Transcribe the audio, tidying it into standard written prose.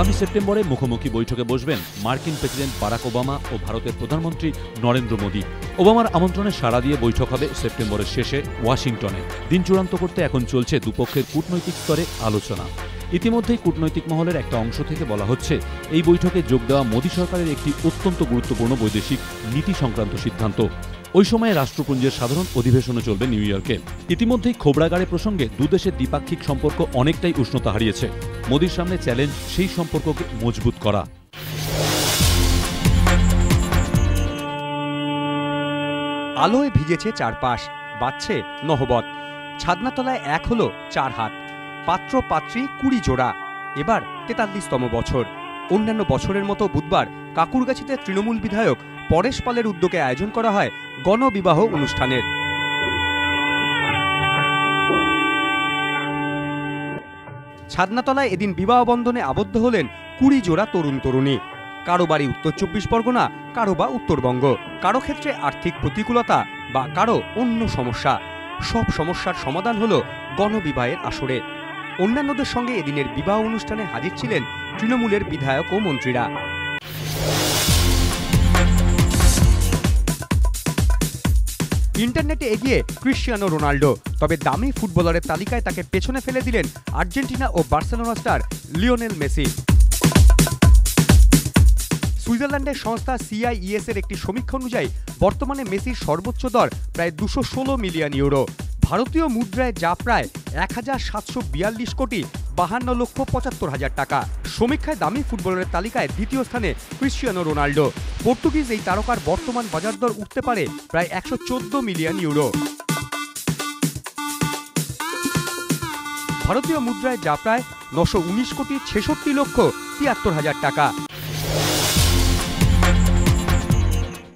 আগামী সেপ্টেম্বরে মুখোমুখি বৈঠকে বসবেন মার্কিন প্রেসিডেন্ট বারাক ওবামা ও ভারতের প্রধানমন্ত্রী নরেন্দ্র মোদী। ওবামার আমন্ত্রণে সাড়া দিয়ে বৈঠক হবে সেপ্টেম্বরের শেষে ওয়াশিংটনে। দিন চূড়ান্ত করতে এখন চলছে দুপক্ষের কূটনৈতিক স্তরে আলোচনা। ইতিমধ্যেই কূটনৈতিক মহলের একটা অংশ থেকে বলা হচ্ছে, এই বৈঠকে যোগ দেওয়া মোদী সরকারের একটি অত্যন্ত গুরুত্বপূর্ণ বৈদেশিক নীতি সংক্রান্ত সিদ্ধান্ত। ওই সময়ে রাষ্ট্রপুঞ্জের সাধারণ অধিবেশনও চলবে নিউ ইয়র্কে। ইতিমধ্যেই খোবরাগাড়ে প্রসঙ্গে দুদেশের দ্বিপাক্ষিক সম্পর্ক অনেকটাই উষ্ণতা হারিয়েছে। মোদীর সামনে চ্যালেঞ্জ সেই সম্পর্ককে মজবুত করা। আলোয় ভিজেছে চারপাশ, বাজছে নহবত। ছাদনাতলায় এক হলো 4 হাত, পাত্র পাত্রী 20 জোড়া। এবার 43তম বছর। অন্যান্য বছরের মতো বুধবার কাকুরগাছিতে তৃণমূল বিধায়ক পরেশ পালের উদ্যোগে আয়োজন করা হয় গণবিবাহ অনুষ্ঠানের। ছাদনাতলায় এদিন বিবাহ বন্ধনে আবদ্ধ হলেন 20 জোড়া তরুণ তরুণী। কারো বাড়ি উত্তর 24 পরগনা, কারো বা উত্তরবঙ্গ, কারো ক্ষেত্রে আর্থিক প্রতিকূলতা বা কারো অন্য সমস্যা। সব সমস্যার সমাধান হলো গণবিবাহের আসরে। অন্যান্যদের সঙ্গে এদিনের বিবাহ অনুষ্ঠানে হাজির ছিলেন তৃণমূলের বিধায়ক ও মন্ত্রীরা। ইন্টারনেটে এগিয়ে ক্রিশ্চিয়ানো রোনাল্ডো, তবে দামি ফুটবলারের তালিকায় তাকে পেছনে ফেলে দিলেন আর্জেন্টিনা ও বার্সেলোনা স্টার লিওনেল মেসি। সুইজারল্যান্ডের সংস্থা CIES এর একটি সমীক্ষা অনুযায়ী বর্তমানে মেসির সর্বোচ্চ দর প্রায় 216 মিলিয়ন ইউরো। ভারতীয় মুদ্রায় যা প্রায় 1742 কোটি 52,75,000 টাকা। সমীক্ষায় দামি ফুটবলারের তালিকায় দ্বিতীয় স্থানে ক্রিশ্চিয়ানো রোনাল্ডো। পর্তুগিজ এই তারকার বর্তমান বাজার দর উঠতে পারে প্রায় 114 মিলিয়ন ইউরো। ভারতীয় মুদ্রায় যা প্রায় 919 কোটি 66,73,000 টাকা।